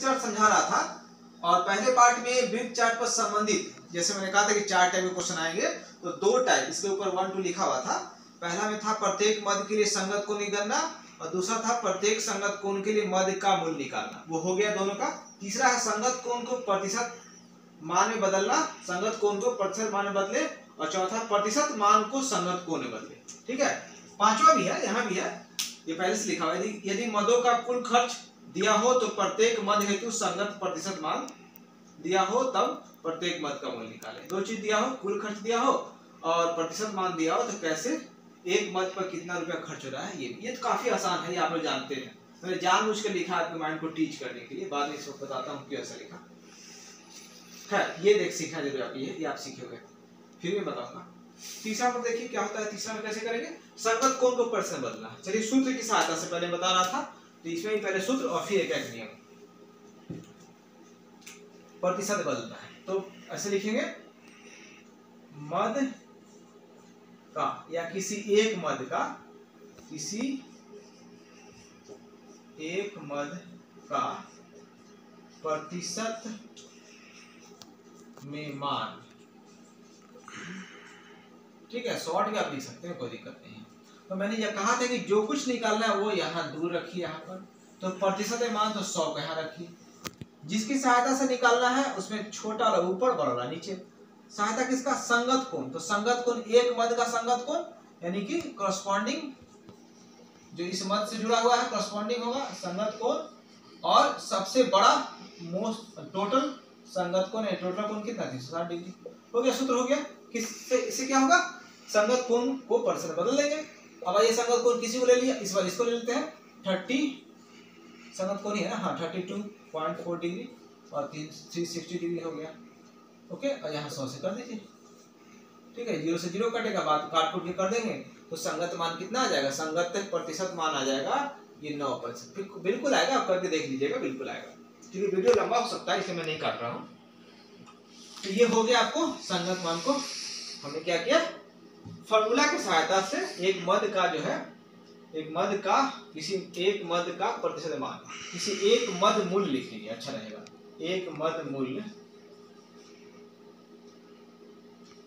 Chart समझा रहा था, और पहले पार्ट में वृत्त चार्ट पर संबंधित, जैसे मैंने कहा था कि 4 टाइप के क्वेश्चन आएंगे, तो 2 टाइप इसके ऊपर 1 2 लिखा हुआ था। पहला में था प्रत्येक मध्य के लिए संगत कोण निकालना, और दूसरा था प्रत्येक संगत कोण के लिए मध्य का मूल्य निकालना। वो हो गया दोनों का। तीसरा है संगत कोण को प्रतिशत मान में बदलना, संगत कोण को प्रतिशत मान में बदले, और चौथा प्रतिशत मान को संगत कोण में बदले। ठीक है, पांचवा भी है, यहाँ भी है, ये पहले से लिखा हुआ है। यदि मदों का कुल खर्च दिया हो तो प्रत्येक मद हेतु संगत प्रतिशत मान दिया हो, तब प्रत्येक मद का मूल्य निकालें। 2 चीज दिया हो, कुल खर्च दिया हो और प्रतिशत मान दिया हो, तो कैसे एक मद पर कितना रुपया खर्च हो रहा है। ये तो काफी आसान है, ये आप लोग जानते हैं। मैंने जानबूझ कर लिखा आपके माइंड को टीच करने के लिए, बाद में इसको बताता हूँ क्यों ऐसा लिखा है। ये देख सीखना जरूर आप, ये आप सीखोगे, फिर मैं बताऊंगा। तीसरा पर देखिए क्या होता है, तीसरा में कैसे करेंगे, संगत कोण को प्रतिशत बदलना। चलिए सूत्र की सहायता से पहले बता रहा था, तो इसमें पहले सूत्र और फिर एक नियम, प्रतिशत बदलना है। तो ऐसे लिखेंगे, मद का या किसी एक मद का, किसी एक मद का प्रतिशत में मान। ठीक है, शॉर्ट भी आप लिख सकते हैं, कोई दिक्कत नहीं है। तो मैंने यह कहा था कि जो कुछ निकालना है वो यहाँ दूर रखिए, यहाँ पर तो प्रतिशत मान तो 100 को यहाँ रखिए। जिसकी सहायता से निकालना है उसमें छोटा वाला ऊपर, बड़ा वाला नीचे। सहायता किसका, संगत कोण। तो संगत कोण एक मद का संगत कोण, यानी कि करस्पॉन्डिंग, जो इस मद से जुड़ा हुआ है करस्पॉन्डिंग होगा संगत कोण। और सबसे बड़ा मोस्ट टोटल संगत कोण है, टोटल कोण कितना, 360 डिग्री। हो गया, सूत्र हो गया। किससे, इससे क्या होगा, संगत कोण को प्रतिशत बदल देंगे। अब ये संगत कोण किसी को ले लिया, इस बार इसको ले लेते हैं। 30 संगत कोण ही है ना, हाँ 32.4 डिग्री और 360 डिग्री हो गया। ओके, और यहाँ 100 से कर दीजिए। ठीक है, 0 से 0 कटेगा, बाद काट कूट के कर देंगे, तो संगत मान कितना आ जाएगा, संगत प्रतिशत मान आ जाएगा ये 9%। बिल्कुल आएगा, आप करके देख लीजिएगा, बिल्कुल आएगा। ठीक है, वीडियो लंबा हो सकता है इसलिए मैं नहीं काट रहा हूँ। तो ये हो गया, आपको संगत मान को हमने क्या किया, फॉर्मूला की सहायता से एक मद का जो है, एक मद का, किसी एक मद का प्रतिशत मान, किसी एक मद मूल्य लिख लीजिए, अच्छा रहेगा। एक मद मूल्य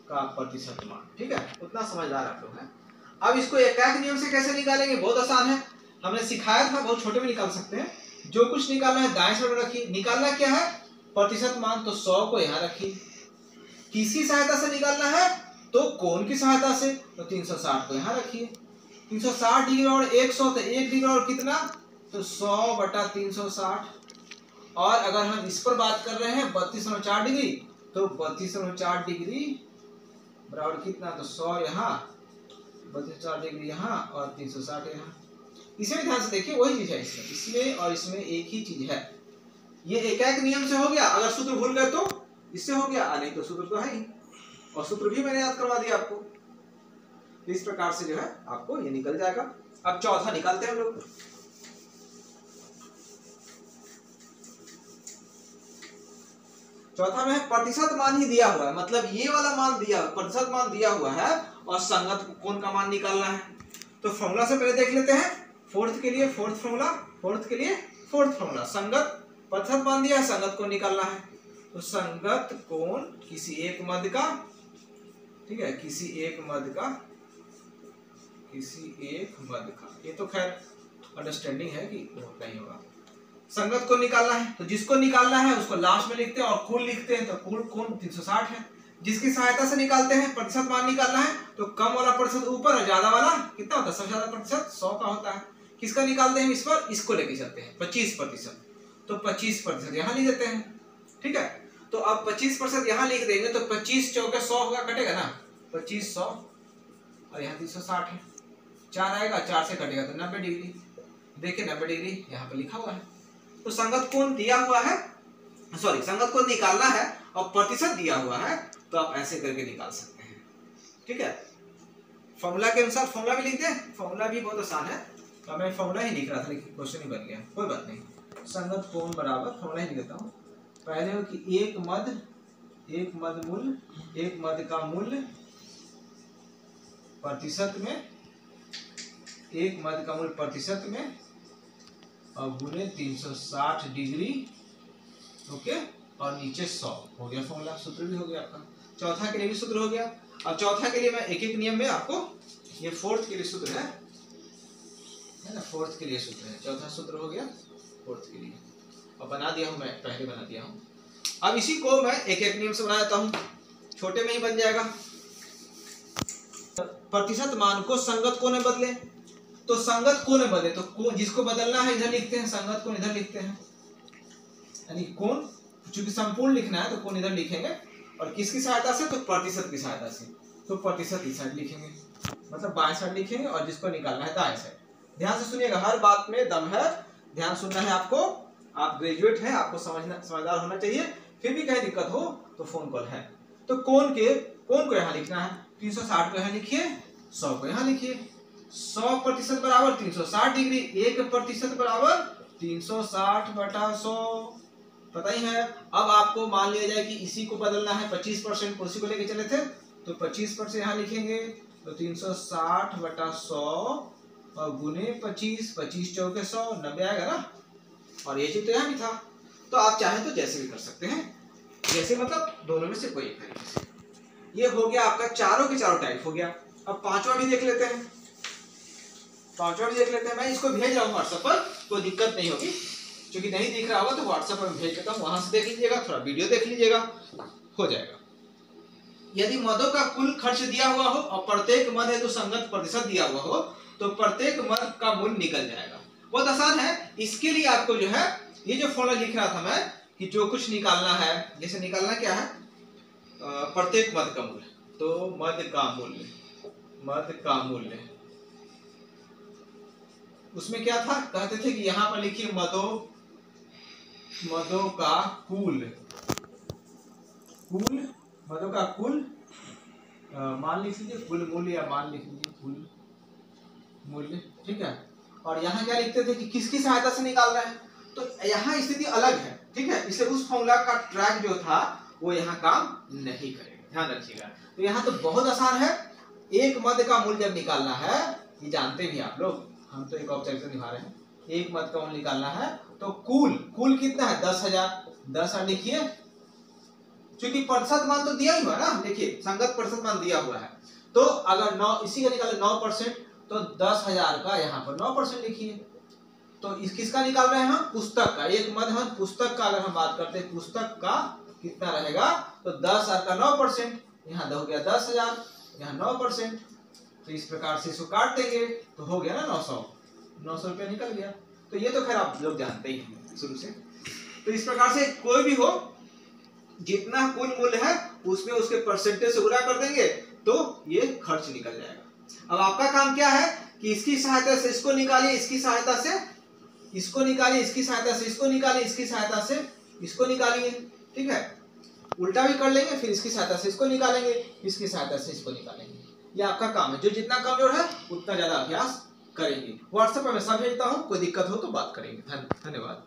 का प्रतिशत मान। ठीक है, उतना समझदार आप लोग हैं। अब इसको एकाक नियम से कैसे निकालेंगे, बहुत आसान है, हमने सिखाया था, बहुत छोटे में निकाल सकते हैं। जो कुछ निकालना है दाएं साइड रखिए। निकालना क्या है, प्रतिशत मान, तो 100 को यहाँ रखिए। किसकी सहायता से निकालना है, तो कोण की सहायता से, तो 360 को यहाँ रखिए। 360 डिग्री और 100, तो 1 डिग्री और कितना, तो 100/360। और अगर हम इस पर बात कर रहे हैं 32.4 डिग्री, तो 32.4 डिग्री बराबर कितना, तो 100 यहाँ, 32.4 डिग्री यहाँ और 360 यहाँ। इसे भी ध्यान से देखिए, वही चीज है इसमें और इसमें एक ही चीज है। ये एकाक नियम से हो गया, अगर सूत्र भूल गए तो इससे हो गया, नहीं तो सूत्र तो है ही, और सूत्र भी मैंने याद करवा दिया आपको। इस प्रकार से जो है आपको ये निकल जाएगा। अब चौथा निकालते हैं हम लोग। चौथा में प्रतिशत मान ही दिया हुआ है, मतलब ये वाला मान दिया, प्रतिशत मान दिया हुआ है और संगत कोण का मान निकालना है। तो फॉर्मूला से पहले देख लेते हैं, फोर्थ के लिए फोर्थ फॉर्मूला, फोर्थ के लिए फोर्थ फॉर्मूला। संगत प्रतिशत मान दिया है, संगत कोण निकालना है। तो संगत कोण किसी एक मद का, ठीक है, किसी एक मद का, किसी एक मद का, ये तो खैर अंडरस्टैंडिंग है कि होता ही होगा। संगत को निकालना है, तो जिसको निकालना है उसको लास्ट में लिखते हैं और कुल लिखते हैं, तो कुल कोण 360 है। जिसकी सहायता से निकालते हैं, प्रतिशत मान निकालना है, तो कम वाला प्रतिशत ऊपर और ज्यादा वाला कितना होता है, सबसे ज्यादा प्रतिशत 100 का होता है। किसका निकालते हैं, इस पर, इसको लेके चलते हैं 25%, तो 25% यहाँ लिख देते हैं। ठीक है, तो अब 25% यहाँ लिख देंगे, तो 25 चौके 100 होगा, कटेगा ना, 25 100 और यहाँ 360 है, 4 आएगा, 4 से कटेगा तो 90 डिग्री। देखिए 90 डिग्री यहाँ पे लिखा हुआ है। तो संगत कोण दिया हुआ है, सॉरी संगत कोण निकालना है और प्रतिशत दिया हुआ है, तो आप ऐसे करके निकाल सकते हैं। ठीक है, फॉर्मूला के अनुसार फॉर्मूला भी लिख दें, फॉर्मूला भी बहुत आसान है, तो मैं फॉर्मूला ही लिख रहा था लेकिन क्वेश्चन ही बन गया, कोई बात नहीं। संगत कोण बराबर फॉर्मूला ही लिख देता हूँ। पहले हो कि एक मद मूल्य, एक मद का मूल्य प्रतिशत में, एक मद का मूल्य प्रतिशत में और गुणे 360 डिग्री ओके, और नीचे 100 हो गया फॉर्मूला, सूत्र भी हो गया आपका। चौथा के लिए भी सूत्र हो गया। अब चौथा के लिए मैं एक एक नियम में आपको, ये फोर्थ के लिए सूत्र है ना, फोर्थ के लिए सूत्र है, चौथा सूत्र हो गया फोर्थ के लिए, अब बना दिया हूं, मैं पहले बना दिया हूं। अब इसी को मैं एक एक नियम से बना देता हूं, छोटे में ही बन जाएगा। प्रतिशत मान को संगत कोण में बदले, तो संगत कोण में बदले तो जिसको बदलना है इधर लिखते हैं, संगत कोण इधर लिखते हैं, यानी कोण चूंकि संपूर्ण लिखना है तो कोण इधर लिखेंगे, और किसकी सहायता से, तो प्रतिशत की सहायता से, तो प्रतिशत इस साइड लिखेंगे, मतलब बाएं साइड लिखेंगे, और जिसको निकालना है दाएं साइड। ध्यान से सुनिएगा, हर बात में दम है, ध्यान सुनना है आपको, आप ग्रेजुएट हैं, आपको समझदार होना चाहिए, फिर भी कहीं दिक्कत हो तो फोन कॉल है। तो कोण को यहाँ लिखना है, 360 को यहाँ लिखिए, 100 को यहाँ लिखिए। 100% बराबर 360 डिग्री, 1% बराबर 360/100, पता ही है। अब आपको मान लिया जाए कि इसी को बदलना है, 25% उसी को लेके चले थे, तो 25% यहाँ लिखेंगे, तो 360/100 और गुने 25, 25 चौके 100, 90 आएगा ना। और ये चीज तो यहाँ भी था, तो आप चाहे तो जैसे भी कर सकते हैं, जैसे मतलब दोनों में से कोई एक तरीके से। ये हो गया आपका चारों के चारों टाइप हो गया। अब पांचवा भी देख लेते हैं, मैं इसको भेज रहा हूँ व्हाट्सएप पर, कोई दिक्कत नहीं होगी, क्योंकि नहीं दिख रहा होगा तो व्हाट्सएप पर भेज देता हूँ, वहां से देख लीजिएगा, थोड़ा वीडियो देख लीजिएगा, हो जाएगा। यदि मदों का कुल खर्च दिया हुआ हो और प्रत्येक मद है तो संगत प्रतिशत दिया हुआ हो, तो प्रत्येक मद का मूल्य निकल जाएगा। बहुत आसान है। इसके लिए आपको जो है ये जो फॉर्मूला लिख रहा था मैं कि जो कुछ निकालना है, जैसे निकालना क्या है, प्रत्येक मद का मूल्य, तो मद का मूल्य उसमें क्या था, कहते थे कि यहां पर लिखिए मदों का कुल मदों का कुल मान लिख लीजिए, कुल मूल्य या मान लिख लीजिए, कुल मूल्य, ठीक है। और यहाँ क्या लिखते थे कि किसकी सहायता से निकाल रहे हैं, तो यहाँ स्थिति अलग है, ठीक है, इसलिए उस फॉर्मूला का ट्रैक जो था वो यहाँ काम नहीं करेगा, ध्यान रखिएगा। तो यहाँ तो बहुत आसान है, एक मद का मूल्य जब निकालना है, ये जानते भी आप लोग, हम तो एक ऑब्जेक्टिव निभा रहे हैं, एक मद का मूल्य निकालना है तो कुल कितना है, 10,000 लिखिए, क्योंकि प्रतिशत मान तो दिया ही हुआ ना, देखिए संगत प्रतिशत मान दिया हुआ है, तो अगर 9 इसी का निकाले 9%, तो 10,000 का यहाँ पर 9% लिखिए। तो इस किसका निकाल रहे हैं हम, पुस्तक का, एक मद हम पुस्तक का अगर हम बात करते हैं, पुस्तक का कितना रहेगा, तो 10,000 का 9%, यहाँ हो गया 10,000, यहाँ 9%, तो इस प्रकार से इसको काट देंगे तो हो गया ना 900 रुपया निकल गया। तो ये तो खैर आप लोग जानते ही हैं शुरू से। तो इस प्रकार से कोई भी हो, जितना कुल मूल्य है उसमें उसके परसेंटेज से गुणा कर देंगे तो ये खर्च निकल जाएगा। अब आपका काम क्या है कि इसकी सहायता से इसको निकालिए, इसकी सहायता से इसको निकालिए, इसकी सहायता से इसको निकालिए, इसकी सहायता से इसको निकालिए, ठीक है। उल्टा भी कर लेंगे, फिर इसकी सहायता से इसको निकालेंगे, इसकी सहायता से इसको निकालेंगे। ये आपका काम है, जो जितना कमजोर है उतना ज्यादा अभ्यास करेंगे। व्हाट्सएप पर मैं सब भेजता हूँ, कोई दिक्कत हो तो बात करेंगे। धन्यवाद।